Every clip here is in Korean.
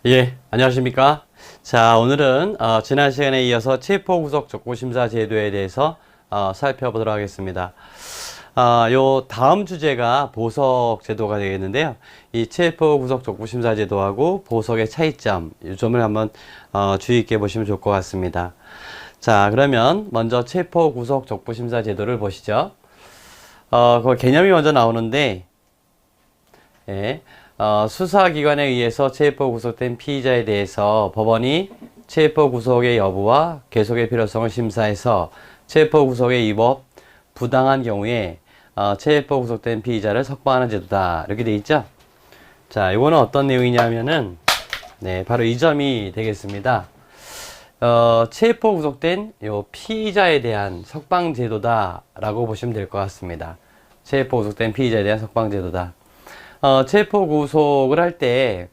예, 안녕하십니까. 자, 오늘은 지난 시간에 이어서 체포구속 적부심사 제도에 대해서 살펴보도록 하겠습니다. 요 다음 주제가 보석 제도가 되겠는데요. 이 체포구속 적부심사 제도하고 보석의 차이점, 이 점을 한번 주의 있게 보시면 좋을 것 같습니다. 자, 그러면 먼저 체포구속 적부심사 제도를 보시죠. 그 개념이 먼저 나오는데, 예. 수사기관에 의해서 체포 구속된 피의자에 대해서 법원이 체포 구속의 여부와 계속의 필요성을 심사해서 체포 구속의 위법, 부당한 경우에 체포 구속된 피의자를 석방하는 제도다. 이렇게 돼 있죠? 자, 이거는 어떤 내용이냐면은 네, 바로 이 점이 되겠습니다. 체포 구속된 요 피의자에 대한 석방 제도다라고 보시면 될 것 같습니다. 체포 구속된 피의자에 대한 석방 제도다. 체포 구속을 할 때,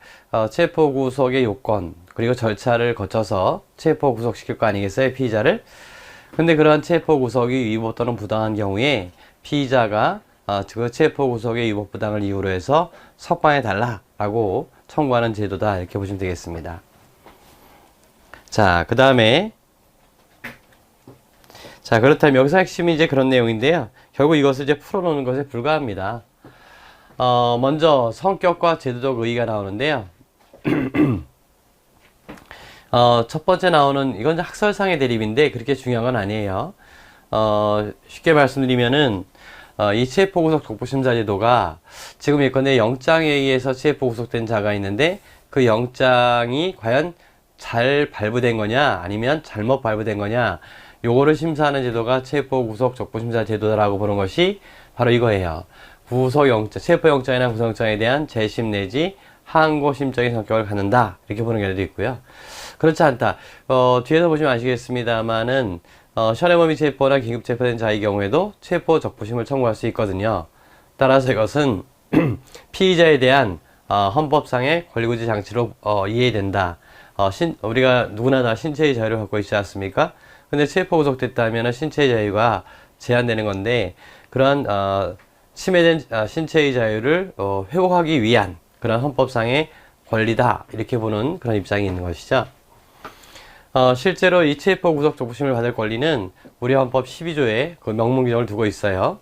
체포 구속의 요건, 그리고 절차를 거쳐서 체포 구속시킬 거 아니겠어요? 피의자를. 근데 그러한 체포 구속이 위법 또는 부당한 경우에 피의자가 그 체포 구속의 위법 부당을 이유로 해서 석방해 달라라고 청구하는 제도다. 이렇게 보시면 되겠습니다. 자, 그 다음에, 자, 그렇다면 여기서 핵심이 이제 그런 내용인데요. 결국 이것을 이제 풀어놓는 것에 불과합니다. 먼저 성격과 제도적 의의가 나오는데요. 첫 번째 나오는 이건 학설상의 대립인데 그렇게 중요한 건 아니에요. 쉽게 말씀드리면은 이 체포구속 적부심사 제도가 지금 예컨대 영장에 의해서 체포구속된 자가 있는데 그 영장이 과연 잘 발부된 거냐 아니면 잘못 발부된 거냐 요거를 심사하는 제도가 체포구속 적부심사 제도라고 보는 것이 바로 이거예요. 구속영장, 체포영장이나 구속영장에 대한 재심 내지 항고심적인 성격을 갖는다. 이렇게 보는 경우도 있고요. 그렇지 않다. 뒤에서 보시면 아시겠습니다만은, 현행범위 체포나 긴급 체포된 자의 경우에도 체포 적부심을 청구할 수 있거든요. 따라서 이것은 피의자에 대한 헌법상의 권리구제 장치로 이해된다. 우리가 누구나 다 신체의 자유를 갖고 있지 않습니까? 근데 체포 구속됐다면 신체의 자유가 제한되는 건데, 그런 침해된 신체의 자유를 회복하기 위한 그런 헌법상의 권리다 이렇게 보는 그런 입장이 있는 것이죠. 실제로 이 체포 구속 적부심을 받을 권리는 우리 헌법 12조에 그 명문 규정을 두고 있어요.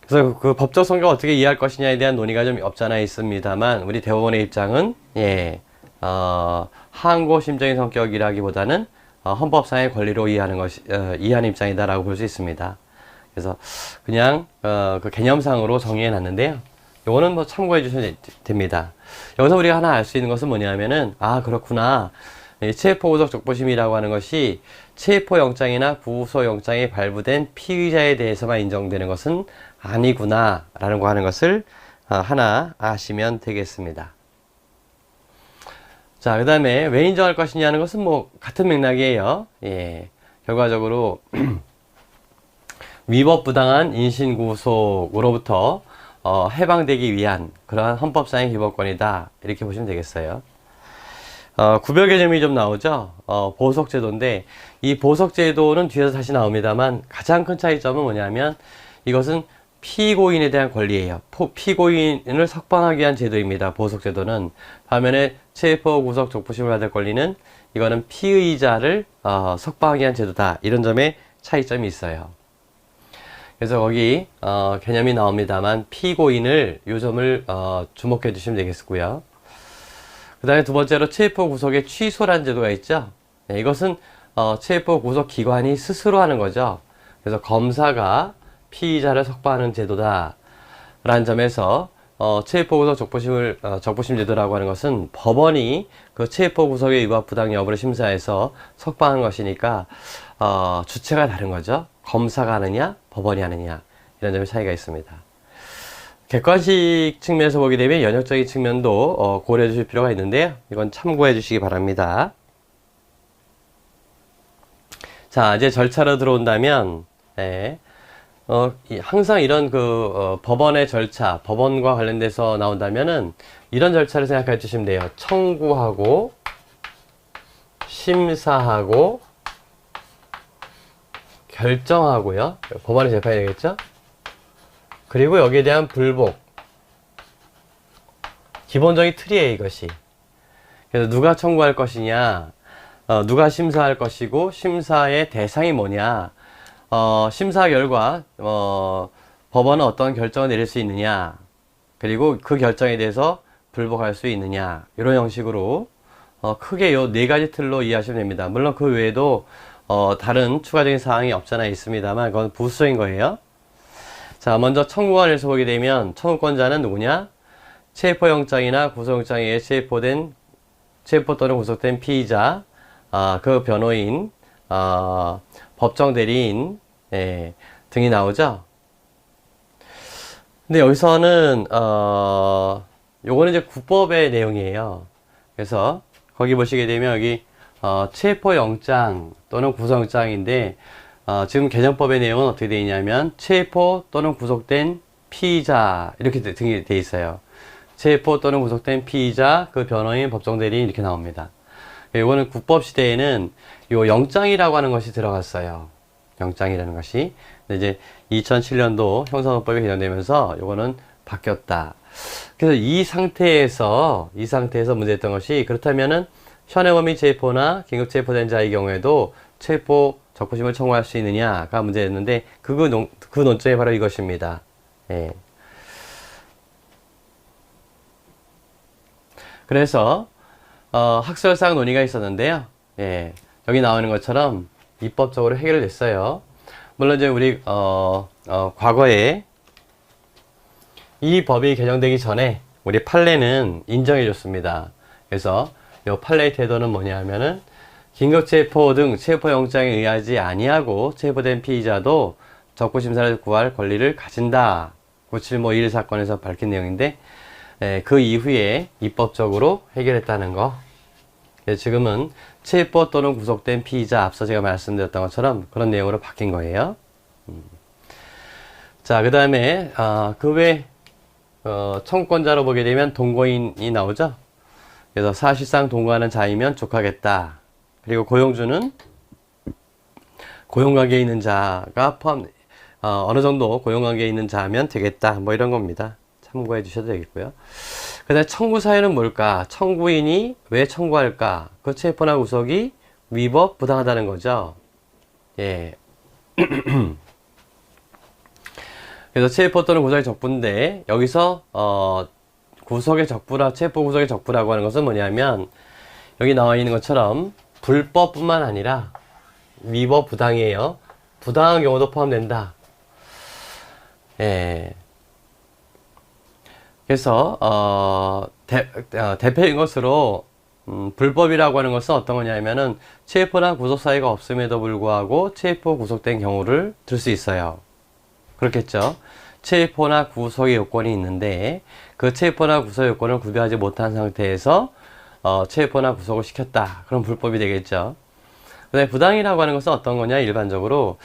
그래서 그 법적 성격을 어떻게 이해할 것이냐에 대한 논의가 좀 없잖아 있습니다만 우리 대법원의 입장은 항고 심정의 성격이라기보다는 헌법상의 권리로 이해하는 입장이다라고 볼 수 있습니다. 그래서 그냥 그 개념상으로 정의해 놨는데요. 요거는 뭐 참고해 주시면 됩니다. 여기서 우리가 하나 알 수 있는 것은 뭐냐면은 그렇구나. 체포구속 적부심이라고 하는 것이 체포영장이나 구속영장이 발부된 피의자에 대해서만 인정되는 것은 아니구나 라는 거 하는 것을 하나 아시면 되겠습니다. 자, 그 다음에 왜 인정할 것이냐는 것은 뭐 같은 맥락이에요. 결과적으로 위법 부당한 인신구속으로부터 해방되기 위한 그러한 헌법상의 기본권이다 이렇게 보시면 되겠어요. 구별 개념이 좀 나오죠. 보석제도인데 이 보석제도는 뒤에서 다시 나옵니다만 가장 큰 차이점은 뭐냐면 이것은 피고인에 대한 권리예요. 피고인을 석방하기 위한 제도입니다. 보석제도는 반면에 체포구속 적부심을 받을 권리는 이거는 피의자를 석방하기 위한 제도다 이런 점에 차이점이 있어요. 그래서 거기 개념이 나옵니다만 피고인을 요 점을 주목해 주시면 되겠고요. 그 다음에 두 번째로 체포 구속의 취소란 제도가 있죠. 이것은 체포 구속 기관이 스스로 하는 거죠. 그래서 검사가 피의자를 석방하는 제도다 라는 점에서 체포 구속 적부심 제도라고 하는 것은 법원이 그 체포 구속의 위법 부당 여부를 심사해서 석방하는 것이니까 주체가 다른 거죠. 검사가 하느냐 법원이 하느냐 이런 점의 차이가 있습니다. 객관식 측면에서 보게 되면 연역적인 측면도 고려해 주실 필요가 있는데요. 이건 참고해 주시기 바랍니다. 자, 이제 절차로 들어온다면 항상 이런 법원의 절차, 법원과 관련돼서 나온다면은 이런 절차를 생각해 주시면 돼요. 청구하고 심사하고 결정하고요. 법원에 재판이 되겠죠? 그리고 여기에 대한 불복. 기본적인 틀이에요, 이것이. 그래서 누가 청구할 것이냐, 누가 심사할 것이고 심사의 대상이 뭐냐, 심사 결과 법원은 어떤 결정을 내릴 수 있느냐, 그리고 그 결정에 대해서 불복할 수 있느냐, 이런 형식으로 크게 요 네 가지 틀로 이해하시면 됩니다. 물론 그 외에도 다른 추가적인 사항이 없잖아 있습니다만 그건 부수적인 거예요. 자, 먼저 청구권에서 보게 되면 청구권자는 누구냐? 체포영장이나 구속영장에 의해 체포 또는 구속된 피의자, 그 변호인, 법정 대리인, 예, 등이 나오죠. 근데 여기서는 요거는 이제 국법의 내용이에요. 그래서 거기 보시게 되면 여기 체포영장 또는 구속영장인데 지금 개정법의 내용은 어떻게 되어 있냐면 체포 또는 구속된 피의자 이렇게 등이 되어 있어요. 체포 또는 구속된 피의자, 그 변호인, 법정 대리인 이렇게 나옵니다. 이거는 국법 시대에는 요 영장이라고 하는 것이 들어갔어요. 영장이라는 것이. 근데 이제 2007년도 형사소송법이 개정되면서 요거는 바뀌었다. 그래서 이 상태에서 문제였던 것이, 그렇다면은 현행범위 체포나 긴급 체포된 자의 경우에도 체포 적부심을 청구할 수 있느냐가 문제였는데 그 논점이 바로 이것입니다. 예. 그래서 학설상 논의가 있었는데요. 예. 여기 나오는 것처럼 입법적으로 해결됐어요. 물론 이제 우리 과거에 이 법이 개정되기 전에 우리 판례는 인정해 줬습니다. 그래서 이 판례의 태도는 뭐냐면은 긴급체포 등 체포영장에 의하지 아니하고 체포된 피의자도 적부심사를 구할 권리를 가진다. 9751 사건에서 밝힌 내용인데, 그 이후에 입법적으로 해결했다는 거. 지금은 체포 또는 구속된 피의자, 앞서 제가 말씀드렸던 것처럼 그런 내용으로 바뀐 거예요. 자, 그 다음에 그 외 청구권자로 보게 되면 동거인이 나오죠. 그래서 사실상 동거하는 자이면 족하겠다. 그리고 고용주는 고용관계에 있는 자가 어느 정도 고용관계에 있는 자면 되겠다. 뭐 이런 겁니다. 참고해 주셔도 되겠고요. 그 다음에 청구 사유는 뭘까? 청구인이 왜 청구할까? 그 체포나 구속이 위법, 부당하다는 거죠. 예. 그래서 체포 또는 구속의 적부인데, 여기서 구속의 적부라, 체포 구속의 적부라고 하는 것은 뭐냐면, 여기 나와 있는 것처럼 불법뿐만 아니라 위법, 부당이에요. 부당한 경우도 포함된다. 예. 그래서 대표인 것으로 불법이라고 하는 것은 어떤 거냐면은 체포나 구속 사유가 없음에도 불구하고 체포 구속된 경우를 들 수 있어요. 그렇겠죠. 체포나 구속의 요건이 있는데 그 체포나 구속 요건을 구비하지 못한 상태에서 체포나 구속을 시켰다. 그럼 불법이 되겠죠. 그다음에 부당이라고 하는 것은 어떤 거냐? 일반적으로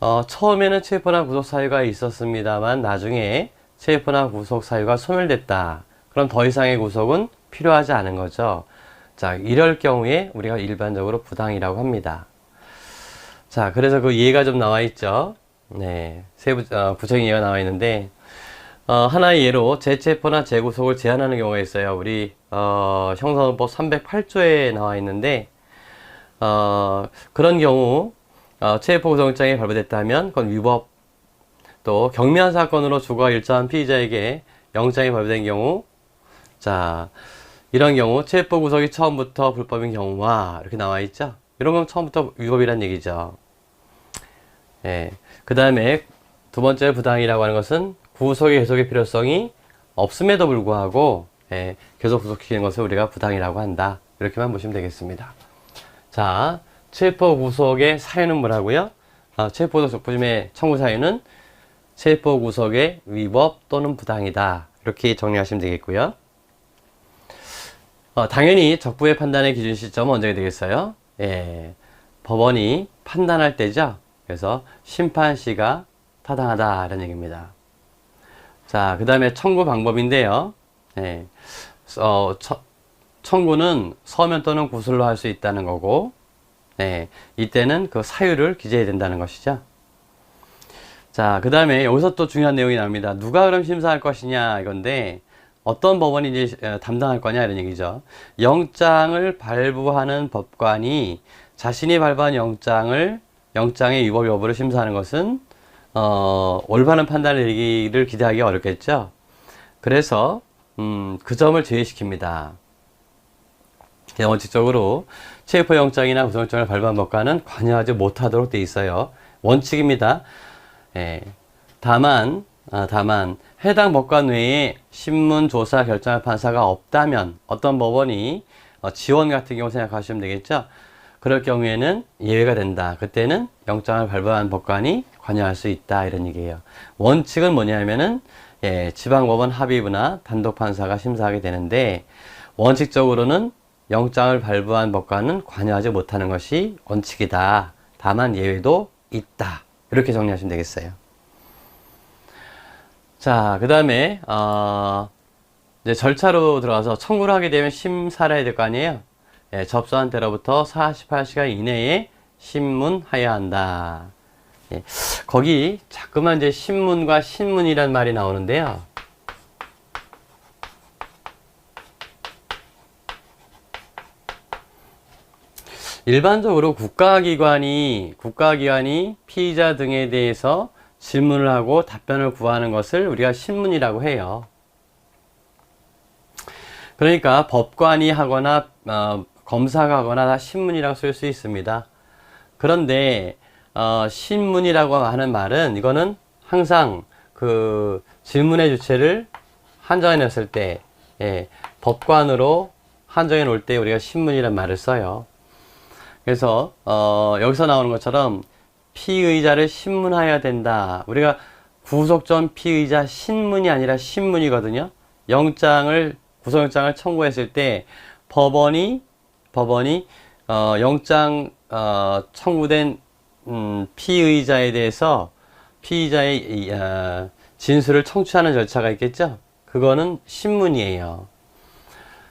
처음에는 체포나 구속 사유가 있었습니다만 나중에 체포나 구속 사유가 소멸됐다. 그럼 더 이상의 구속은 필요하지 않은 거죠. 자, 이럴 경우에 우리가 일반적으로 부당이라고 합니다. 자, 그래서 그 예가 좀 나와 있죠. 네, 구체적인 예가 나와 있는데 하나의 예로 재체포나 재구속을 제한하는 경우가 있어요. 우리 형사소송법 308조에 나와 있는데 그런 경우 체포 구속영장이 발부됐다면 그건 위법. 또 경미한 사건으로 주거가 일정한 피의자에게 영장이 발부된 경우, 자, 이런 경우 체포 구속이 처음부터 불법인 경우와 이렇게 나와 있죠. 이런 건 처음부터 위법이란 얘기죠. 예. 그 다음에 두 번째 부당이라고 하는 것은 구속의 계속의 필요성이 없음에도 불구하고 계속 구속시키는 것을 우리가 부당이라고 한다. 이렇게만 보시면 되겠습니다. 자, 체포 구속의 사유는 뭐라고요? 체포 구속 적부심의 청구 사유는 체포 구속의 위법 또는 부당이다. 이렇게 정리하시면 되겠고요. 당연히 적부의 판단의 기준 시점은 언제가 되겠어요? 예, 법원이 판단할 때죠. 그래서 심판시가 타당하다 이런 얘기입니다. 자, 그 다음에 청구 방법인데요. 예, 청구는 서면 또는 구술로 할 수 있다는 거고, 네, 이때는 그 사유를 기재해야 된다는 것이죠. 자, 그 다음에 여기서 또 중요한 내용이 나옵니다. 누가 그럼 심사할 것이냐 이건데 어떤 법원이 이제 담당할 거냐 이런 얘기죠. 영장을 발부하는 법관이 자신이 발부한 영장의 위법 여부를 심사하는 것은 올바른 판단을 내리기를 기대하기 어렵겠죠. 그래서 그 점을 제외시킵니다. 원칙적으로 체포영장이나 구속영장을 발부한 법관은 관여하지 못하도록 돼 있어요. 원칙입니다. 예. 다만 해당 법관 외에 신문 조사 결정할 판사가 없다면 어떤 법원이 지원 같은 경우 생각하시면 되겠죠. 그럴 경우에는 예외가 된다. 그때는 영장을 발부한 법관이 관여할 수 있다 이런 얘기예요. 원칙은 뭐냐면은 지방법원 합의부나 단독판사가 심사하게 되는데 원칙적으로는 영장을 발부한 법관은 관여하지 못하는 것이 원칙이다. 다만 예외도 있다. 이렇게 정리하시면 되겠어요. 자, 그 다음에 이제 절차로 들어가서 청구를 하게 되면 심사를 해야 될 거 아니에요. 접수한 때로부터 48시간 이내에 신문하여야 한다. 거기 자꾸만 이제 신문과 신문이란 말이 나오는데요. 일반적으로 국가기관이 피의자 등에 대해서 질문을 하고 답변을 구하는 것을 우리가 신문이라고 해요. 그러니까 법관이 하거나 검사가 하거나 다 신문이라고 쓸 수 있습니다. 그런데 신문이라고 하는 말은 이거는 항상 그 질문의 주체를 한정해 놨을 때 법관으로 한정해 놓을 때 우리가 신문이란 말을 써요. 그래서 여기서 나오는 것처럼 피의자를 신문하여야 된다. 우리가 구속 전 피의자 신문이 아니라 신문이거든요. 구속영장을 청구했을 때 법원이 영장 청구된 피의자에 대해서 피의자의 진술을 청취하는 절차가 있겠죠. 그거는 신문이에요.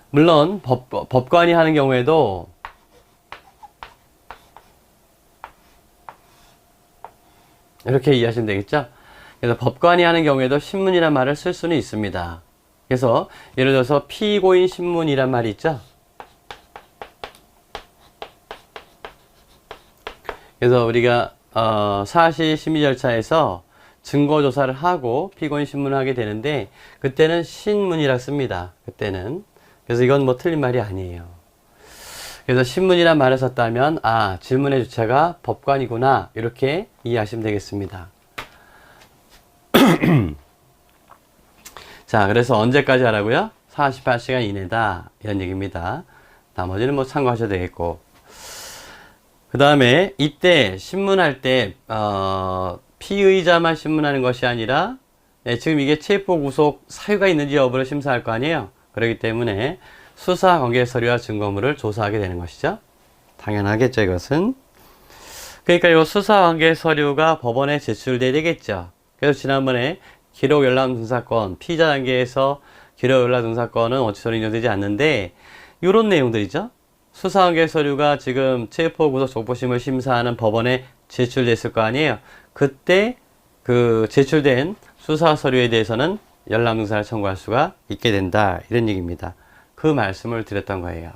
물론 법관이 하는 경우에도 이렇게 이해하시면 되겠죠? 그래서 법관이 하는 경우에도 신문이란 말을 쓸 수는 있습니다. 그래서 예를 들어서 피고인 신문이란 말이 있죠? 그래서 우리가 사실 심의 절차에서 증거 조사를 하고 피고인 신문을 하게 되는데 그때는 신문이라 씁니다. 그때는. 그래서 이건 뭐 틀린 말이 아니에요. 그래서 신문이란 말을 썼다면 질문의 주체가 법관이구나 이렇게 이해하시면 되겠습니다. 자, 그래서 언제까지 하라고요? 48시간 이내다 이런 얘기입니다. 나머지는 뭐 참고하셔도 되겠고 그 다음에 이때 신문할 때 피의자만 신문하는 것이 아니라 지금 이게 체포 구속 사유가 있는지 여부를 심사할 거 아니에요. 그렇기 때문에 수사 관계 서류와 증거물을 조사하게 되는 것이죠. 당연하겠죠, 이것은. 그러니까 이 수사 관계 서류가 법원에 제출돼야 되겠죠. 그래서 지난번에 기록 열람 등사건, 피의자 단계에서 기록 열람 등사건은 원칙적으로 인정되지 않는데 이런 내용들이죠. 수사 관계 서류가 지금 체포 구속 족보심을 심사하는 법원에 제출됐을 거 아니에요. 그때 그 제출된 수사 서류에 대해서는 열람 등사를 청구할 수가 있게 된다. 이런 얘기입니다. 그 말씀을 드렸던 거예요.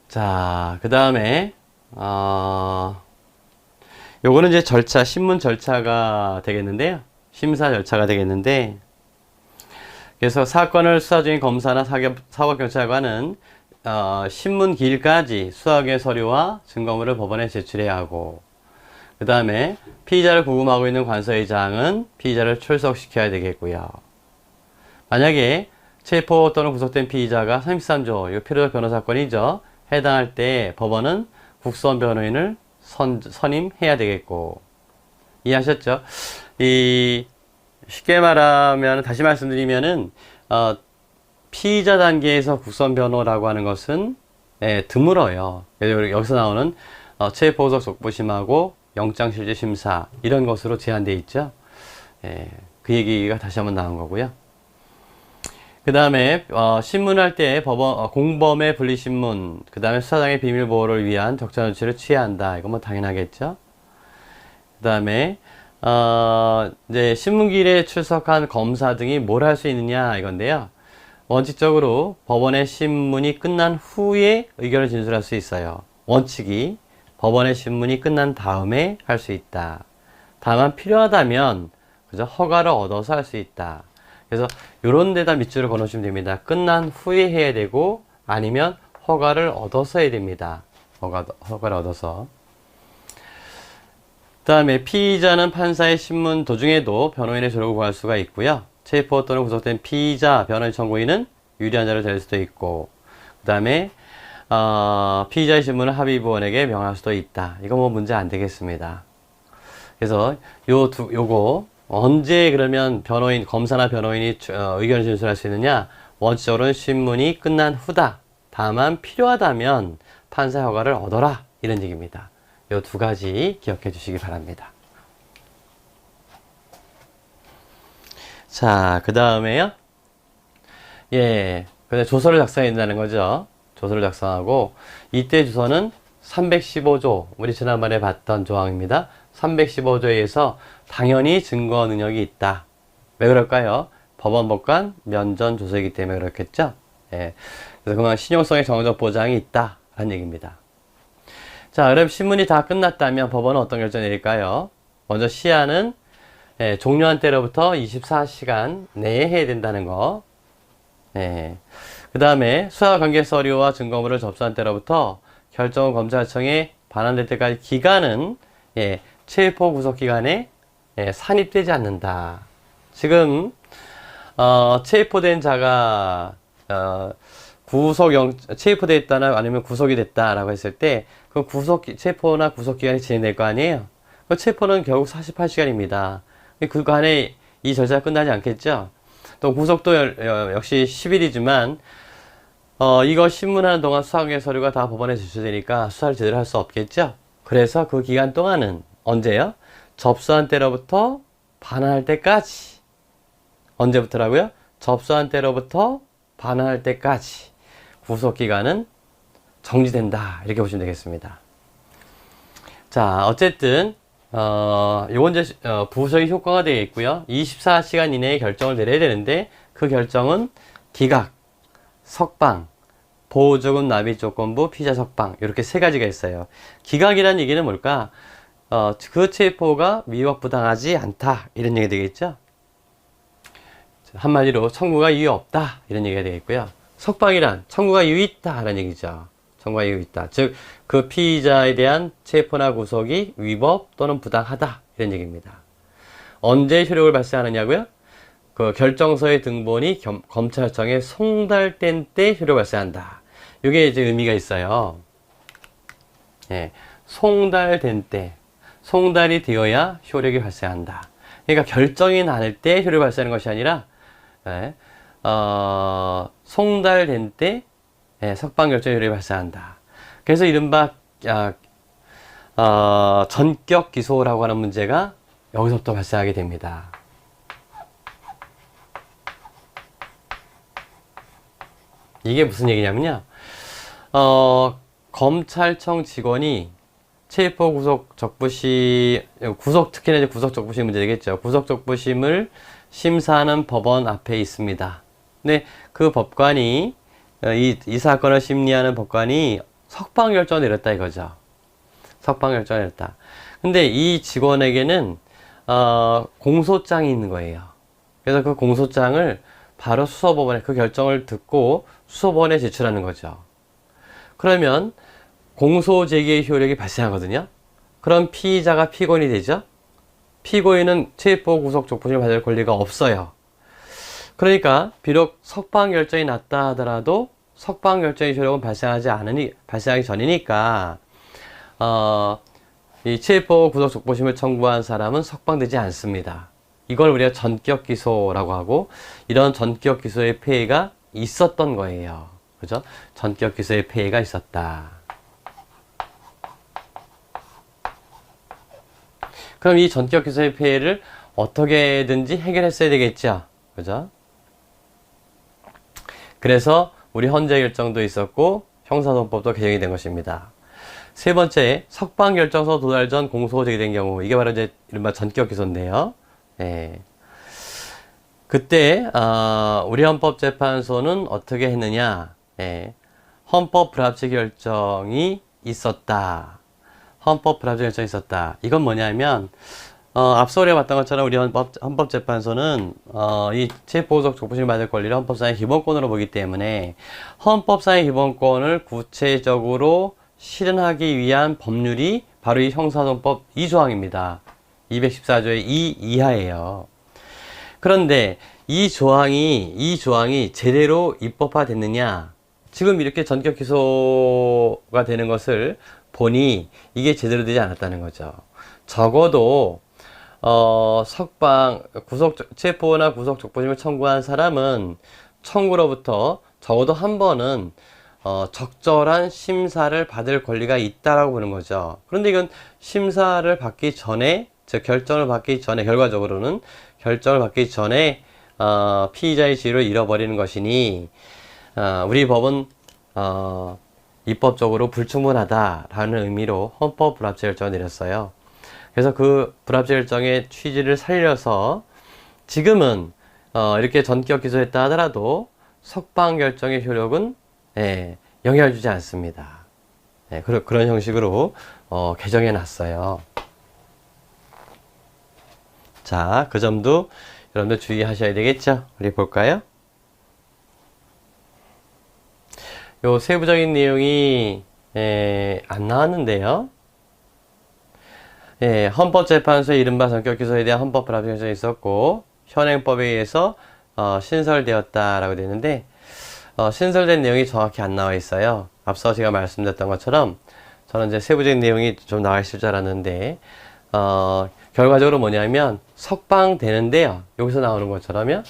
자, 그 다음에 요거는 이제 신문 절차가 되겠는데요. 심사 절차가 되겠는데 그래서 사건을 수사 중인 검사나 사법경찰관은 신문 기일까지 수사의 서류와 증거물을 법원에 제출해야 하고 그 다음에 피의자를 구금하고 있는 관서의장은 피의자를 출석시켜야 되겠고요. 만약에 체포 또는 구속된 피의자가 33조, 이거 필요적 변호 사건이죠. 해당할 때 법원은 국선 변호인을 선임해야 되겠고. 이해하셨죠? 쉽게 말하면, 다시 말씀드리면은, 피의자 단계에서 국선 변호라고 하는 것은, 드물어요. 여기서 나오는, 체포 구속 족보심하고 영장실질심사, 이런 것으로 제한되어 있죠. 그 얘기가 다시 한번 나온 거고요. 그 다음에 신문할 때 공범의 분리신문, 그 다음에 수사장의 비밀보호를 위한 적절한 조치를 취해야 한다. 이건 뭐 당연하겠죠. 그 다음에 이제 신문기일에 출석한 검사 등이 뭘 할 수 있느냐 이건데요. 원칙적으로 법원의 신문이 끝난 후에 의견을 진술할 수 있어요. 원칙이 법원의 신문이 끝난 다음에 할 수 있다. 다만 필요하다면 그죠? 허가를 얻어서 할 수 있다. 그래서 이런 데다 밑줄을 그어놓으시면 됩니다. 끝난 후에 해야 되고 아니면 허가를 얻어서 해야 됩니다. 허가를 얻어서. 그 다음에 피의자는 판사의 신문 도중에도 변호인의 조력을 구할 수가 있고요. 체포 또는 구속된 피의자, 변호인 청구인은 유리한 자를 될 수도 있고, 그 다음에 피의자의 신문을 합의부원에게 명할 수도 있다. 이거 뭐 문제 안 되겠습니다. 그래서 요거 언제 그러면 검사나 변호인이 의견을 진술할 수 있느냐? 원칙적으로는 신문이 끝난 후다. 다만 필요하다면 판사 허가를 얻어라. 이런 얘기입니다. 요 두 가지 기억해 주시기 바랍니다. 자, 그 다음에요. 근데 조서를 작성해야 된다는 거죠. 조서를 작성하고, 이때 조서는 315조, 우리 지난번에 봤던 조항입니다. 315조에 의해서 당연히 증거 능력이 있다. 왜 그럴까요? 법원 법관 면전 조서이기 때문에 그렇겠죠. 그래서 그만 신용성의 정적 보장이 있다. 라는 얘기입니다. 자, 그럼 신문이 다 끝났다면 법원은 어떤 결정 내릴까요? 먼저 시한은 종료한 때로부터 24시간 내에 해야 된다는 거. 그 다음에 수사 관계 서류와 증거물을 접수한 때로부터 결정은 검찰청에 반환될 때까지 기간은 체포 구속 기간에 산입되지 않는다. 지금 체포된 자가 체포돼 있다나 아니면 구속이 됐다라고 했을 때 그 체포나 구속 기간이 진행될 거 아니에요. 그 체포는 결국 48시간입니다. 그간에 이 절차가 끝나지 않겠죠. 또 구속도 역시 10일이지만 이거 신문하는 동안 수사관계 서류가 다 법원에 제출되니까 수사를 제대로 할 수 없겠죠. 그래서 그 기간 동안은 언제요? 접수한 때로부터 반환할 때까지. 언제부터라고요? 접수한 때로부터 반환할 때까지 구속기간은 정지된다. 이렇게 보시면 되겠습니다. 자, 어쨌든 요건 이제 부수적인 효과가 되겠고요. 24시간 이내에 결정을 내려야 되는데 그 결정은 기각, 석방, 보호조금 납입 조건부, 피의자 석방 이렇게 세 가지가 있어요. 기각이라는 얘기는 뭘까? 그 체포가 위법부당하지 않다 이런 얘기가 되겠죠. 한마디로 청구가 이유 없다 이런 얘기가 되겠고요. 석방이란 청구가 이유 있다 라는 얘기죠. 청구가 이유 있다. 즉 그 피의자에 대한 체포나 구속이 위법 또는 부당하다 이런 얘기입니다. 언제 효력을 발생하느냐고요? 그 결정서의 등본이 검찰청에 송달된 때 효력을 발생한다. 이게 이제 의미가 있어요. 송달된 때, 송달이 되어야 효력이 발생한다. 그러니까 결정이 나을 때 효력이 발생하는 것이 아니라 송달된 때 석방 결정 효력이 발생한다. 그래서 이른바 전격 기소라고 하는 문제가 여기서부터 발생하게 됩니다. 이게 무슨 얘기냐면요. 검찰청 직원이 체포 구속 적부심, 특히나 이제 구속 적부심 문제 되겠죠. 구속 적부심을 심사하는 법원 앞에 있습니다. 근데 그 법관이, 이 사건을 심리하는 법관이 석방 결정을 내렸다 이거죠. 석방 결정을 내렸다. 근데 이 직원에게는, 공소장이 있는 거예요. 그래서 그 공소장을 바로 수서법원에, 그 결정을 듣고 수서법원에 제출하는 거죠. 그러면 공소 제기의 효력이 발생하거든요. 그럼 피의자가 피고인이 되죠. 피고인은 체포 구속 적부심을 받을 권리가 없어요. 그러니까 비록 석방 결정이 났다 하더라도 석방 결정의 효력은 발생하기 전이니까 이 체포 구속 적부심을 청구한 사람은 석방되지 않습니다. 이걸 우리가 전격 기소라고 하고, 이런 전격 기소의 폐해가 있었던 거예요. 그죠? 전격 기소의 폐해가 있었다. 그럼 이 전격 기소의 폐해를 어떻게든지 해결했어야 되겠죠. 그죠? 그래서 우리 헌재 결정도 있었고 형사소송법도 개정이 된 것입니다. 세 번째, 석방결정서 도달 전 공소 제기된 경우. 이게 바로 이제 이른바 전격 기소인데요. 예. 그때, 우리 헌법재판소는 어떻게 했느냐. 예. 헌법 불합치 결정이 있었다. 헌법 불합치 결정이 있었다. 이건 뭐냐면, 앞서 우리가 봤던 것처럼 우리 헌법재판소는 이 체포구속 족부심을 받을 권리를 헌법상의 기본권으로 보기 때문에 헌법상의 기본권을 구체적으로 실현하기 위한 법률이 바로 이 형사소송법 2조항입니다. 214조의 2 이하예요. 그런데 이 조항이 제대로 입법화됐느냐? 지금 이렇게 전격 기소가 되는 것을 보니 이게 제대로 되지 않았다는 거죠. 적어도 체포나 구속 족부심을 청구한 사람은 청구로부터 적어도 한 번은 적절한 심사를 받을 권리가 있다라고 보는 거죠. 그런데 이건 심사를 받기 전에, 즉 결정을 받기 전에, 결과적으로는 결정을 받기 전에 피의자의 지위를 잃어버리는 것이니 우리 법은 입법적으로 불충분하다라는 의미로 헌법 불합치 결정을 내렸어요. 그래서 그 불합치 결정의 취지를 살려서 지금은 이렇게 전격 기소했다 하더라도 석방 결정의 효력은 영향을 주지 않습니다. 그런 형식으로 개정해 놨어요. 자, 그 점도 여러분들 주의하셔야 되겠죠? 우리 볼까요? 요 세부적인 내용이 안 나왔는데요. 헌법재판소의 이른바 전격 기소에 대한 헌법 불합치 결정이 있었고 현행법에 의해서 신설되었다라고 되는데 신설된 내용이 정확히 안 나와 있어요. 앞서 제가 말씀드렸던 것처럼 저는 이제 세부적인 내용이 좀 나와 있을 줄 알았는데 결과적으로 뭐냐면 석방되는데요. 여기서 나오는 것처럼요.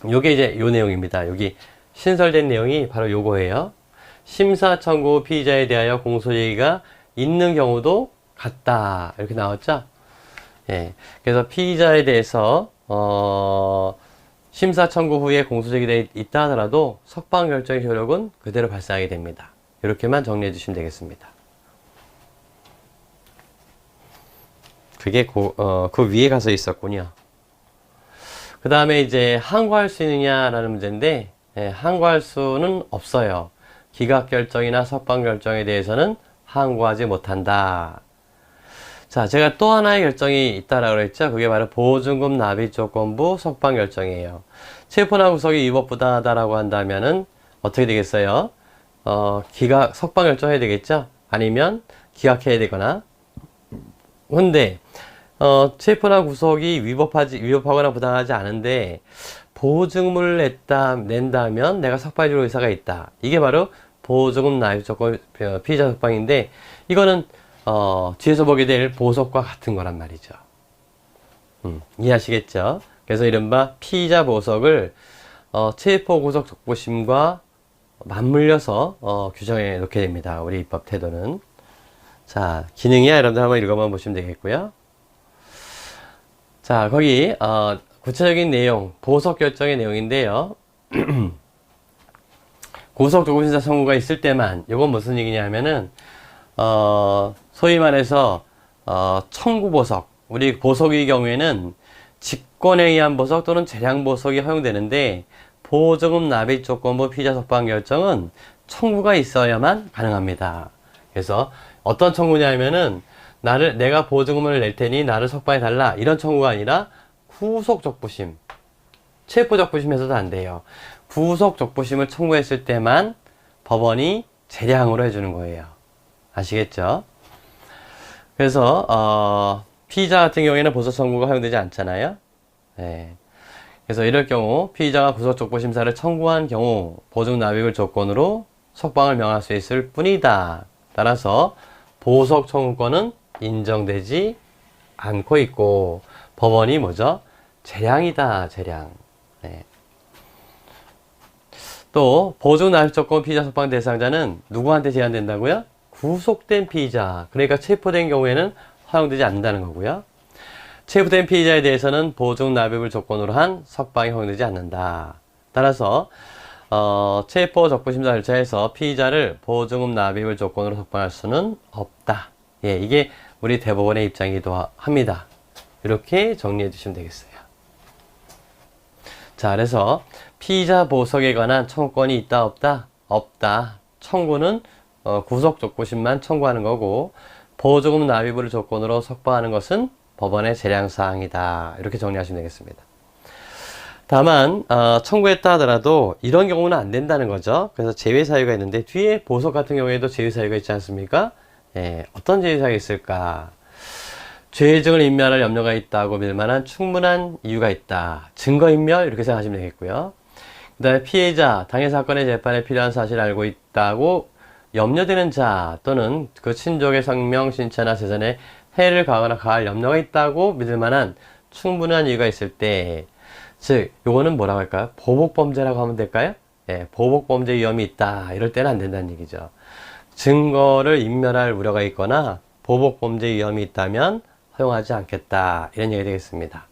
요게 이제 요 내용입니다. 여기 신설된 내용이 바로 요거예요. 심사 청구 피의자에 대하여 공소 제기가 있는 경우도 같다. 이렇게 나왔죠? 그래서 피의자에 대해서 심사 청구 후에 공소 제기되어 있다 하더라도 석방 결정의 효력은 그대로 발생하게 됩니다. 이렇게만 정리해 주시면 되겠습니다. 그게 그 위에 가서 있었군요. 그 다음에 이제 항고할 수 있느냐라는 문제인데 항고할 수는 없어요. 기각 결정이나 석방 결정에 대해서는 항고하지 못한다. 자, 제가 또 하나의 결정이 있다라고 그랬죠. 그게 바로 보증금 납입 조건부 석방 결정이에요. 체포나 구속이 위법 부당하다라고 한다면은 어떻게 되겠어요? 석방 결정해야 되겠죠? 아니면 기각해야 되거나. 근데 체포나 구속이 위법하거나 부당하지 않은데 보증금을 낸다면 내가 석방해줄 의사가 있다. 이게 바로 보증금 납입 조건 피의자 석방인데 이거는 뒤에서 보게 될 보석과 같은 거란 말이죠. 이해하시겠죠? 그래서 이른바 피의자 보석을 체포 구속 족부심과 맞물려서 규정해 놓게 됩니다. 우리 입법 태도는. 자, 기능이야 여러분들 한번 읽어만 보시면 되겠고요. 자, 거기 구체적인 내용, 보석 결정의 내용인데요. 구속 족부심사 청구가 있을 때만, 이건 무슨 얘기냐 하면은 소위 말해서 청구 보석, 우리 보석의 경우에는 직권에 의한 보석 또는 재량 보석이 허용되는데 보증금 납입 조건부 피의자 석방 결정은 청구가 있어야만 가능합니다. 그래서 어떤 청구냐면은 내가 보증금을 낼 테니 나를 석방해 달라, 이런 청구가 아니라 구속 적부심, 체포 적부심에서도 안 돼요. 구속 적부심을 청구했을 때만 법원이 재량으로 해주는 거예요. 아시겠죠? 그래서 피의자 같은 경우에는 보석 청구가 허용되지 않잖아요. 그래서 이럴 경우 피의자가 구속 적부 심사를 청구한 경우 보증 납입을 조건으로 석방을 명할 수 있을 뿐이다. 따라서 보석 청구권은 인정되지 않고 있고 법원이 뭐죠? 재량이다, 재량. 또 보증 납입 조건 피의자 석방 대상자는 누구한테 제한된다고요? 구속된 피의자, 그러니까 체포된 경우에는 허용되지 않는다는 거고요. 체포된 피의자에 대해서는 보증 납입을 조건으로 한 석방이 허용되지 않는다. 따라서 체포 적부심사 절차에서 피의자를 보증금 납입을 조건으로 석방할 수는 없다. 예, 이게 우리 대법원의 입장이기도 합니다. 이렇게 정리해 주시면 되겠어요. 자, 그래서 피의자 보석에 관한 청구권이 있다 없다? 없다. 청구는 구속 적부심만 청구하는 거고 보증금 납입을 조건으로 석방하는 것은 법원의 재량사항이다. 이렇게 정리하시면 되겠습니다. 다만 청구했다 하더라도 이런 경우는 안 된다는 거죠. 그래서 제외 사유가 있는데 뒤에 보석 같은 경우에도 제외 사유가 있지 않습니까? 예, 어떤 제외 사유가 있을까? 죄증을 인멸할 염려가 있다고 밀만한 충분한 이유가 있다. 증거인멸 이렇게 생각하시면 되겠고요. 그 다음에 피해자, 당해 사건의 재판에 필요한 사실을 알고 있다고 염려되는 자 또는 그 친족의 생명, 신체나 재산에 해를 가하거나 가할 염려가 있다고 믿을 만한 충분한 이유가 있을 때, 즉 요거는 뭐라고 할까요? 보복범죄라고 하면 될까요? 예, 보복범죄 위험이 있다. 이럴 때는 안 된다는 얘기죠. 증거를 인멸할 우려가 있거나 보복범죄 위험이 있다면 허용하지 않겠다. 이런 얘기가 되겠습니다.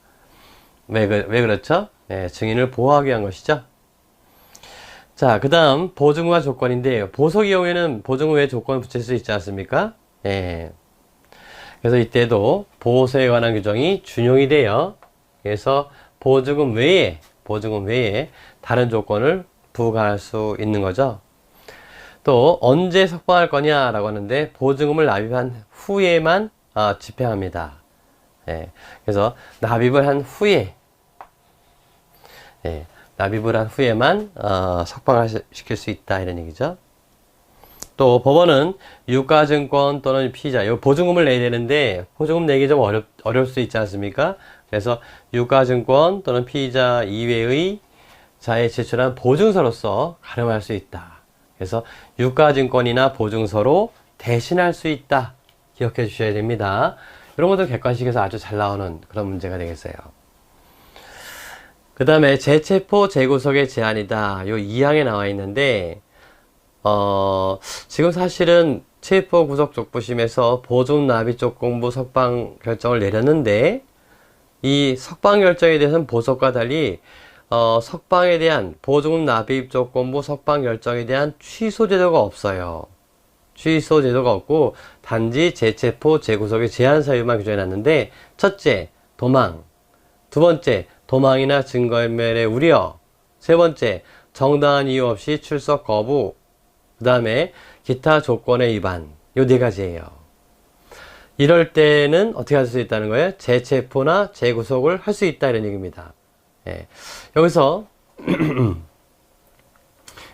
왜 그렇죠? 예, 증인을 보호하기 위한 것이죠. 자, 그 다음 보증과 조건인데 보석의 경우에는 보증 외에 조건을 붙일 수 있지 않습니까? 예. 그래서 이때도 보석에 관한 규정이 준용이 돼요. 그래서 보증금 외에 다른 조건을 부과할 수 있는 거죠. 또 언제 석방할 거냐라고 하는데 보증금을 납입한 후에만 집행합니다. 예. 그래서 납입을 한 후에 만 석방을 시킬 수 있다 이런 얘기죠. 또 법원은 유가증권 또는 피의자, 이 보증금을 내야 되는데 보증금 내기 좀 어려울 수 있지 않습니까? 그래서 유가증권 또는 피의자 이외의 자에 제출한 보증서로서 가름할 수 있다. 그래서 유가증권이나 보증서로 대신할 수 있다. 기억해 주셔야 됩니다. 이런 것도 객관식에서 아주 잘 나오는 그런 문제가 되겠어요. 그 다음에 재체포 재구속의 제한이다. 요 2항에 나와 있는데 지금 사실은 체포 구속 적부심에서 보증 납입 조건부 석방 결정을 내렸는데 이 석방 결정에 대해서는 보석과 달리 석방에 대한 보증금 납입 조건부 석방 결정에 대한 취소 제도가 없어요. 취소 제도가 없고 단지 재체포 재구속의 제한 사유만 규정해 놨는데 첫째, 도망. 두 번째, 도망이나 증거인멸의 우려. 세 번째, 정당한 이유 없이 출석 거부. 그 다음에 기타 조건의 위반. 요 네 가지예요. 이럴 때는 어떻게 할 수 있다는 거예요? 재체포나 재구속을 할 수 있다 이런 얘기입니다. 예. 여기서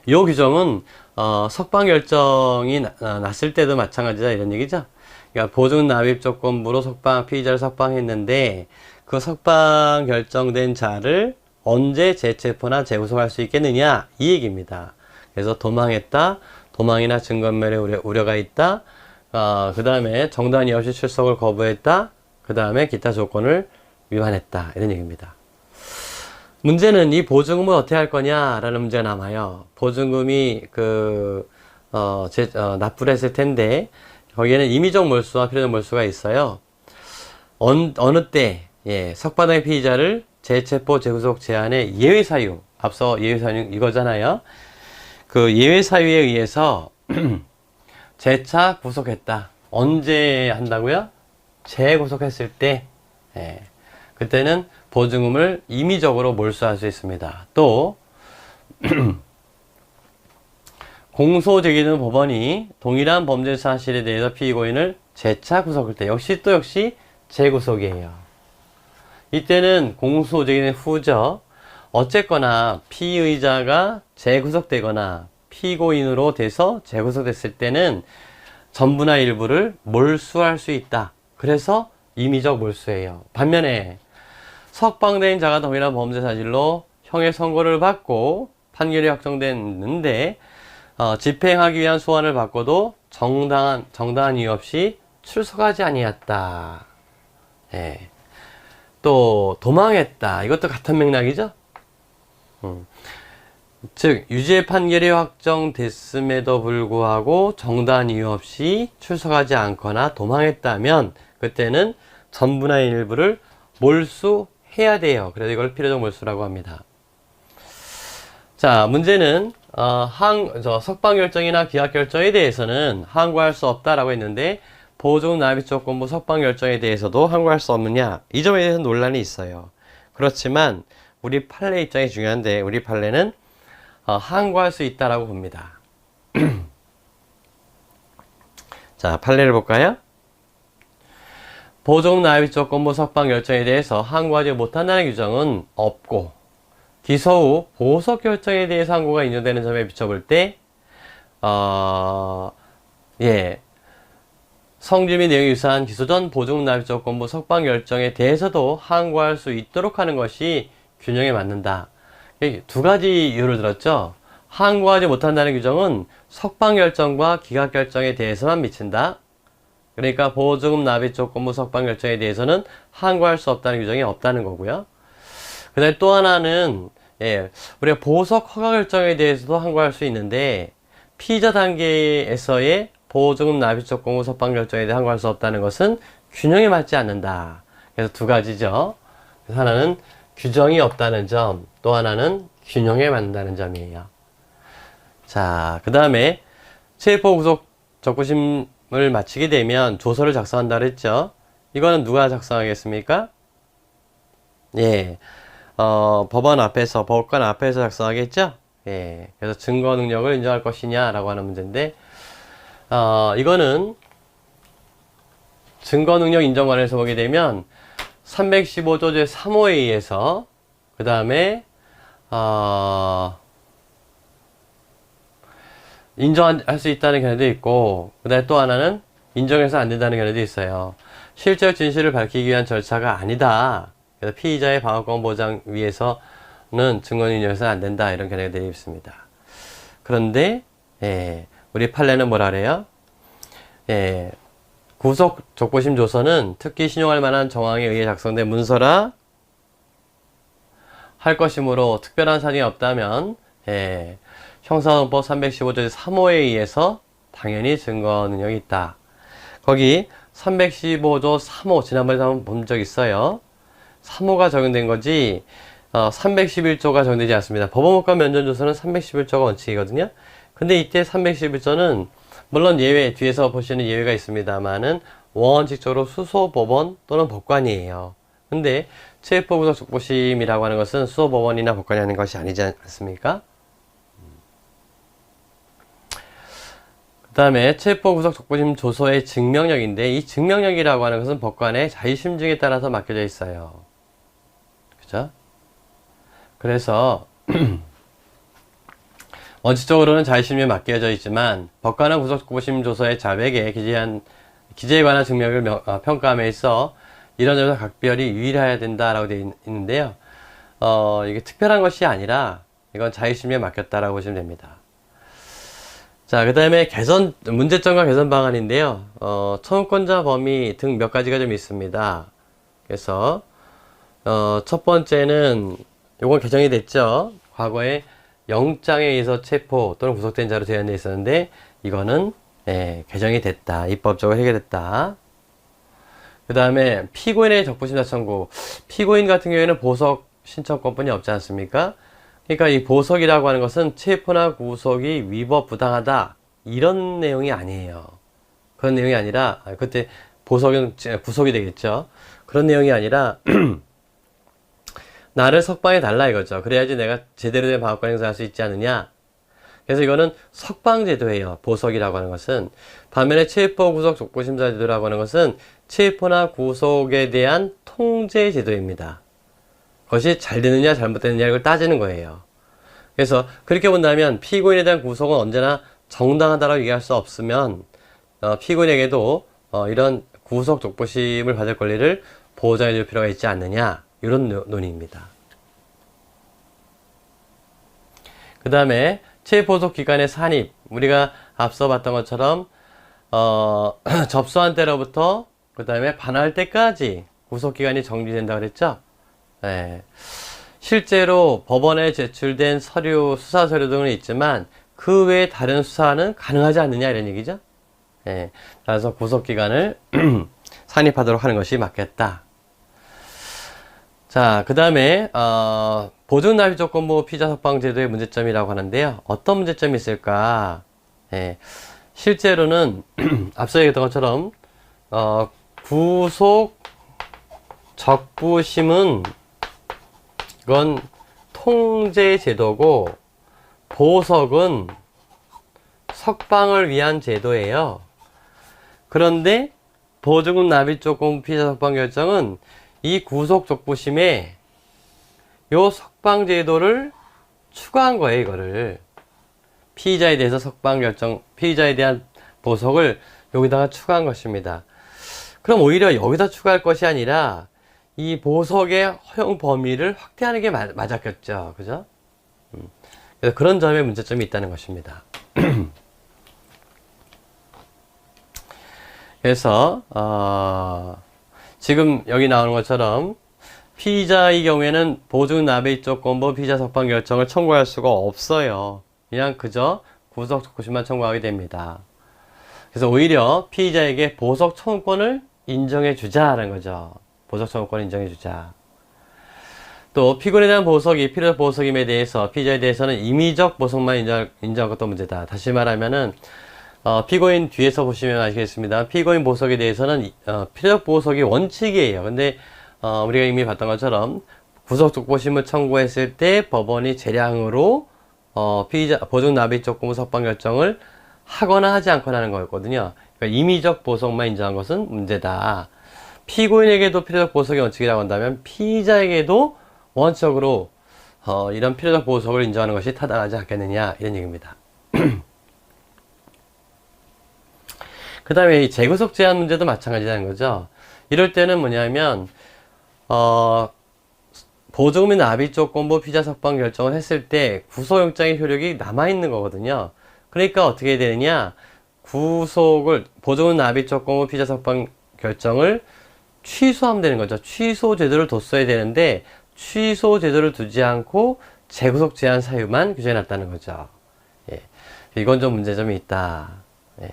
이 규정은 석방 결정이 났을 때도 마찬가지다 이런 얘기죠. 그러니까 보증 납입 조건부로 피의자를 석방했는데 그 석방 결정된 자를 언제 재체포나 재구속할 수 있겠느냐 이 얘기입니다. 그래서 도망했다, 도망이나 증거인멸의 우려가 있다, 그 다음에 정당한 이유 없이 출석을 거부했다, 그 다음에 기타 조건을 위반했다 이런 얘기입니다. 문제는 이 보증금을 어떻게 할 거냐라는 문제가 남아요. 보증금이 납부를 했을 텐데 거기에는 임의적 몰수와 필요적 몰수가 있어요. 어느 때 석방의 피의자를 재체포 재구속 제한의 예외 사유, 앞서 예외 사유 이거잖아요. 그 예외 사유에 의해서 재차 구속했다. 언제 한다고요? 재구속했을 때, 그때는 보증금을 임의적으로 몰수할 수 있습니다. 또 공소 제기된 법원이 동일한 범죄 사실에 대해서 피고인을 재차 구속할 때 역시 재구속이에요. 이때는 공소 제기된 후죠. 어쨌거나 피의자가 재구속되거나 피고인으로 돼서 재구속됐을 때는 전부나 일부를 몰수할 수 있다. 그래서 임의적 몰수예요. 반면에 석방된 자가 동일한 범죄 사실로 형의 선고를 받고 판결이 확정됐는데 집행하기 위한 소환을 받고도 정당한 이유 없이 출석하지 아니했다. 또 도망했다. 이것도 같은 맥락이죠. 즉 유죄 판결이 확정됐음에도 불구하고 정당한 이유 없이 출석하지 않거나 도망했다면 그때는 전부나 일부를 몰수해야 돼요. 그래서 이걸 필요적 몰수라고 합니다. 자, 문제는 석방 결정이나 기각 결정에 대해서는 항고할 수 없다라고 했는데 보조금 납입 조건부 석방 결정에 대해서도 항고할 수 없느냐, 이 점에 대해서 논란이 있어요. 그렇지만 우리 판례 입장이 중요한데 우리 판례는 항고할 수 있다라고 봅니다. 자, 판례를 볼까요? 보조금 납입 조건부 석방 결정에 대해서 항고하지 못한다는 규정은 없고, 기소 후 보석 결정에 대해서 항고가 인정되는 점에 비춰볼 때, 성질 및 내용이 유사한 기소 전 보조금 납입 조건부 석방 결정에 대해서도 항고할 수 있도록 하는 것이 균형에 맞는다. 두 가지 이유를 들었죠. 항고하지 못한다는 규정은 석방 결정과 기각 결정에 대해서만 미친다. 그러니까 보조금 납입 조건부 석방 결정에 대해서는 항고할 수 없다는 규정이 없다는 거고요. 그 다음에 또 하나는, 우리가 보석 허가 결정에 대해서도 항고할 수 있는데, 피의자 단계에서의 보조금 납입 조건부 석방 결정에 대해 항고할 수 없다는 것은 균형에 맞지 않는다. 그래서 두 가지죠. 그래서 하나는 규정이 없다는 점, 또 하나는 균형에 맞는다는 점이에요. 자, 그 다음에 체포 구속 적부심을 마치게 되면 조서를 작성한다 그랬죠. 이거는 누가 작성하겠습니까? 법원 앞에서, 법관 앞에서 작성하겠죠? 그래서 증거 능력을 인정할 것이냐라고 하는 문제인데, 이거는 증거 능력 인정 관련해서 보게 되면 315조 제3호에 의해서, 그 다음에 인정할 수 있다는 견해도 있고, 그 다음에 또 하나는 인정해서 안 된다는 견해도 있어요. 실적 진실을 밝히기 위한 절차가 아니다. 그래서 피의자의 방어권 보장 위해서는 증거는 인정해서는 안 된다. 이런 견해가 되어 있습니다. 그런데 우리 판례는 뭐라 그래요? 구속 적부심 조서는 특히 신용할 만한 정황에 의해 작성된 문서라 할 것이므로 특별한 사정이 없다면 형사소송법 315조 3호에 의해서 당연히 증거 능력이 있다. 거기 315조 3호 지난번에 한번 본 적 있어요. 3호가 적용된 거지 311조가 적용되지 않습니다. 법원법관 면전조서는 311조가 원칙이거든요. 근데 이때 311조는 물론 예외, 뒤에서 보시는 예외가 있습니다만은 원칙적으로 수소법원 또는 법관이에요. 근데 체포구속 적부심이라고 하는 것은 수소법원이나 법관이 하는 것이 아니지 않습니까? 그 다음에 체포구속 적부심 조서의 증명력인데, 이 증명력이라고 하는 것은 법관의 자의심증에 따라서 맡겨져 있어요. 그죠? 그래서 원칙적으로는 자의심증에 맡겨져 있지만 법관은 구속 적부심 조서의 자백에 기재에 관한 증명을 평가함에 있어 이런 점에서 각별히 유의해야 된다라고 되어 있는데요. 이게 특별한 것이 아니라 이건 자의심증에 맡겼다라고 보시면 됩니다. 자, 그 다음에 문제점과 개선 방안인데요. 청구권자 범위 등 몇 가지가 좀 있습니다. 그래서, 첫 번째는, 요건 개정이 됐죠. 과거에 영장에 의해서 체포 또는 구속된 자로 제한되어 있었는데, 이거는, 개정이 됐다. 입법적으로 해결됐다. 그 다음에 피고인의 적부심사 청구. 피고인 같은 경우에는 보석 신청권뿐이 없지 않습니까? 그러니까 이 보석이라고 하는 것은 체포나 구속이 위법 부당하다 이런 내용이 아니에요. 그런 내용이 아니라 그때 보석은 구속이 되겠죠. 그런 내용이 아니라 나를 석방해 달라 이거죠. 그래야지 내가 제대로 된 방어권 행사할 수 있지 않느냐. 그래서 이거는 석방제도예요. 보석이라고 하는 것은. 반면에 체포 구속 적부심사제도라고 하는 것은 체포나 구속에 대한 통제제도입니다. 그것이 잘 되느냐 잘못되느냐 이걸 따지는 거예요. 그래서 그렇게 본다면 피고인에 대한 구속은 언제나 정당하다고 얘기할 수 없으면 피고인에게도 이런 구속 적부심을 받을 권리를 보장해 줄 필요가 있지 않느냐 이런 논의입니다. 그 다음에 체포소 기간의 산입, 우리가 앞서 봤던 것처럼 접수한 때로부터 그 다음에 반환할 때까지 구속기간이 정지된다고 그랬죠. 실제로 법원에 제출된 서류, 수사 서류 등은 있지만 그 외에 다른 수사는 가능하지 않느냐 이런 얘기죠. 따라서 구속기간을 산입하도록 하는 것이 맞겠다. 자, 그 다음에 보증납입조건부 피의자 석방제도의 문제점이라고 하는데요. 어떤 문제점이 있을까? 예, 실제로는 앞서 얘기했던 것처럼 구속 적부심은 이건 통제 제도고 보석은 석방을 위한 제도예요. 그런데 보증금 납입조건부 피의자 석방 결정은 이 구속 적부심에 요 석방 제도를 추가한 거예요. 이거를 피의자에 대해서 석방 결정, 피의자에 대한 보석을 여기다가 추가한 것입니다. 그럼 오히려 여기다 추가할 것이 아니라 이 보석의 허용 범위를 확대하는 게 맞았겠죠. 그죠? 그래서 그런 점에 문제점이 있다는 것입니다. 그래서 지금 여기 나오는 것처럼 피의자의 경우에는 보증 납입조건부 피의자 석방 결정을 청구할 수가 없어요. 그냥 그저 구속 적부심만 청구하게 됩니다. 그래서 오히려 피의자에게 보석 청구권을 인정해 주자라는 거죠. 보석 청구권을 인정해 주자. 또 피고인에 대한 보석이 필요적 보석임에 대해서 피의자에 대해서는 임의적 보석만 인정한 것도 문제다. 다시 말하면은 피고인 뒤에서 보시면 아시겠습니다. 피고인 보석에 대해서는 필요적 보석이 원칙이에요. 근데 우리가 이미 봤던 것처럼 구속 적부심을 청구했을 때 법원이 재량으로 피의자 보증 납입조건부 석방 결정을 하거나 하지 않거나 하는 거였거든요. 그러니까 임의적 보석만 인정한 것은 문제다. 피고인에게도 필요적 보석이 원칙이라고 한다면 피의자에게도 원칙적으로 이런 필요적 보석을 인정하는 것이 타당하지 않겠느냐 이런 얘기입니다. 그 다음에 이 재구속 제한 문제도 마찬가지라는 거죠. 이럴 때는 뭐냐면 보증금 납입조건부 피의자 석방 결정을 했을 때 구속영장의 효력이 남아있는 거거든요. 그러니까 어떻게 되느냐, 보증금 납입조건부 피의자 석방 결정을 취소하면 되는 거죠. 취소 제도를 뒀어야 되는데 취소 제도를 두지 않고 재구속 제한 사유만 규정해놨다는 거죠. 예. 이건 좀 문제점이 있다. 예.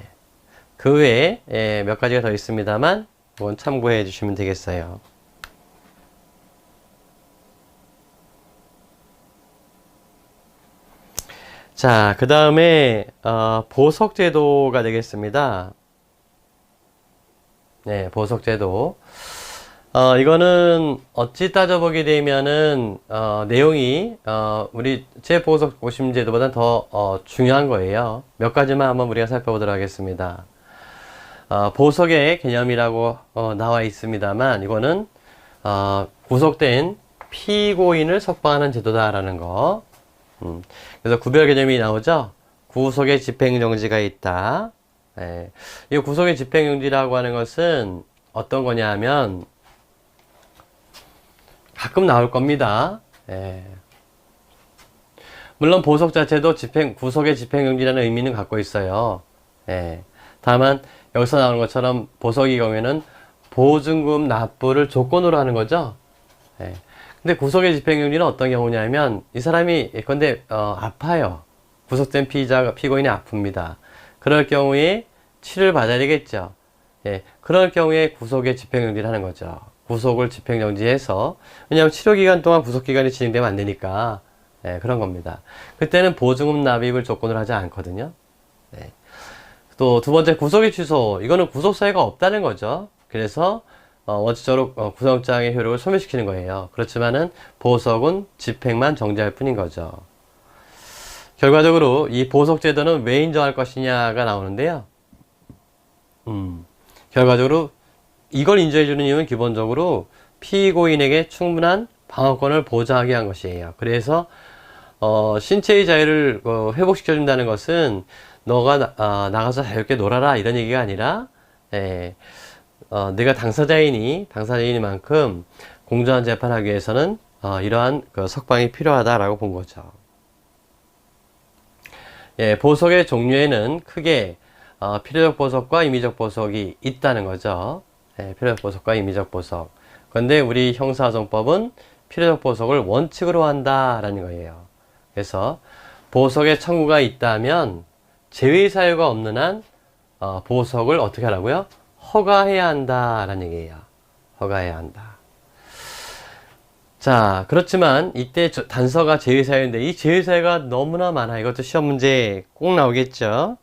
그 외에 몇 가지가 더 있습니다만 그건 참고해 주시면 되겠어요. 자, 그 다음에 보석제도가 되겠습니다. 네, 보석제도. 이거는 어찌 따져보게 되면은 내용이 우리 재보석고심제도보다 더 중요한 거예요. 몇 가지만 한번 우리가 살펴보도록 하겠습니다. 보석의 개념이라고 나와 있습니다만 이거는 구속된 피고인을 석방하는 제도다라는 거. 그래서 구별 개념이 나오죠. 구속의 집행정지가 있다. 예. 이 구속의 집행정지라고 하는 것은 어떤 거냐 하면 가끔 나올 겁니다. 예. 물론 보석 자체도 구속의 집행정지라는 의미는 갖고 있어요. 예. 다만 여기서 나오는 것처럼 보석의 경우에는 보증금 납부를 조건으로 하는 거죠. 예. 근데 구속의 집행정지는 어떤 경우냐면 이 사람이 예컨대 아파요. 구속된 피고인이 아픕니다. 그럴 경우에 치료를 받아야 되겠죠. 예, 그럴 경우에 구속의 집행정지를 하는 거죠. 구속을 집행정지해서, 왜냐하면 치료기간 동안 구속기간이 진행되면 안 되니까, 예, 그런 겁니다. 그때는 보증금 납입을 조건으로 하지 않거든요. 예. 또 두 번째, 구속의 취소. 이거는 구속 사유가 없다는 거죠. 그래서 원칙적으로 구속영장의 효력을 소멸시키는 거예요. 그렇지만은 보석은 집행만 정지할 뿐인 거죠. 결과적으로 이 보석제도는 왜 인정할 것이냐가 나오는데요. 결과적으로 이걸 인정해주는 이유는 기본적으로 피고인에게 충분한 방어권을 보장하기 위한 것이에요. 그래서 신체의 자유를 회복시켜준다는 것은 너가 나가서 자유롭게 놀아라 이런 얘기가 아니라 내가 당사자이니만큼 공정한 재판하기 위해서는 이러한 석방이 필요하다라고 본 거죠. 예, 보석의 종류에는 크게 필요적 보석과 임의적 보석이 있다는 거죠. 예, 필요적 보석과 임의적 보석. 그런데 우리 형사소송법은 필요적 보석을 원칙으로 한다라는 거예요. 그래서 보석의 청구가 있다면 제외 사유가 없는 한 보석을 어떻게 하라고요? 허가해야 한다라는 얘기예요. 허가해야 한다. 자, 그렇지만 이때 단서가 제외사유인데 이 제외사유가 너무나 많아. 이것도 시험 문제에 꼭 나오겠죠.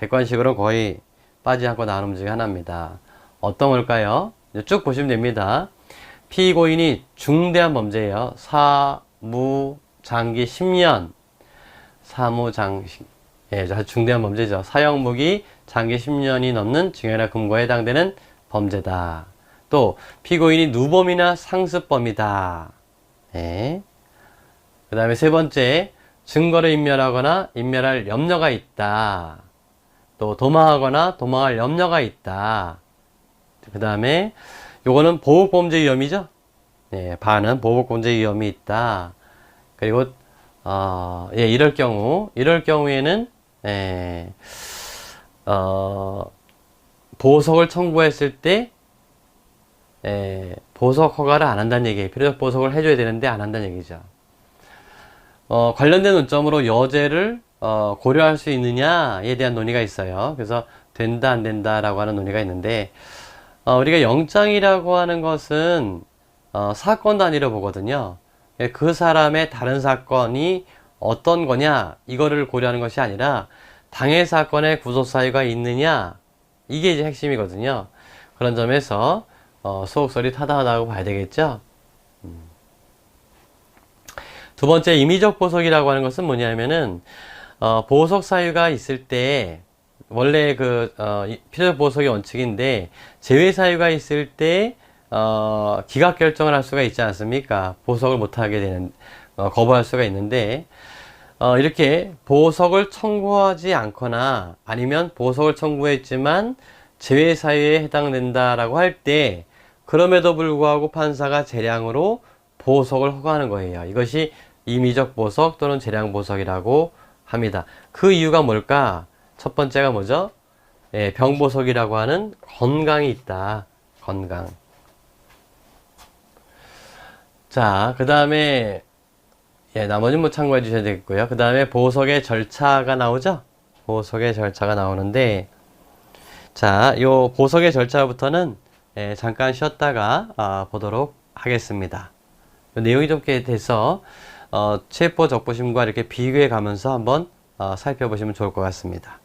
객관식으로 거의 빠지지 않고 나오는 문제 중에 하나입니다. 어떤 걸까요? 쭉 보시면 됩니다. 피고인이 중대한 범죄예요. 사무, 장기 10년. 사무, 장기, 예, 아주 중대한 범죄죠. 사형무기, 장기 10년이 넘는 징역이나 금고에 해당되는 범죄다. 또 피고인이 누범이나 상습범이다. 예. 그 다음에 세 번째, 증거를 인멸하거나 인멸할 염려가 있다. 또 도망하거나 도망할 염려가 있다. 그 다음에 요거는 보복범죄 위험이죠. 예, 반은 보복범죄 위험이 있다. 그리고 예, 이럴 경우에는 보석을 청구했을 때 보석 허가를 안 한다는 얘기예요. 필요적 보석을 해줘야 되는데 안 한다는 얘기죠. 관련된 논점으로 여죄를 고려할 수 있느냐에 대한 논의가 있어요. 그래서 된다 안 된다라고 하는 논의가 있는데 우리가 영장이라고 하는 것은 사건 단위로 보거든요. 그 사람의 다른 사건이 어떤 거냐 이거를 고려하는 것이 아니라 당해 사건에 구속사유가 있느냐 이게 이제 핵심이거든요. 그런 점에서 소속설이 타당하다고 봐야 되겠죠. 두 번째, 임의적 보석이라고 하는 것은 뭐냐면은 보석 사유가 있을 때 원래 필요적 보석의 원칙인데 제외 사유가 있을 때 기각 결정을 할 수가 있지 않습니까? 보석을 못하게 되는 거부할 수가 있는데 이렇게 보석을 청구하지 않거나 아니면 보석을 청구했지만 제외 사유에 해당된다라고 할 때 그럼에도 불구하고 판사가 재량으로 보석을 허가하는 거예요. 이것이 임의적 보석 또는 재량 보석이라고 합니다. 그 이유가 뭘까? 첫 번째가 뭐죠? 예, 병보석이라고 하는 건강이 있다. 건강. 자, 그 다음에 예, 나머지는 뭐 참고해 주셔야 되겠고요. 그 다음에 보석의 절차가 나오죠? 보석의 절차가 나오는데 자, 요 보석의 절차부터는 잠깐 쉬었다가 보도록 하겠습니다. 내용이 좀 돼서 체포 적부심과 이렇게 비교해 가면서 한번 살펴보시면 좋을 것 같습니다.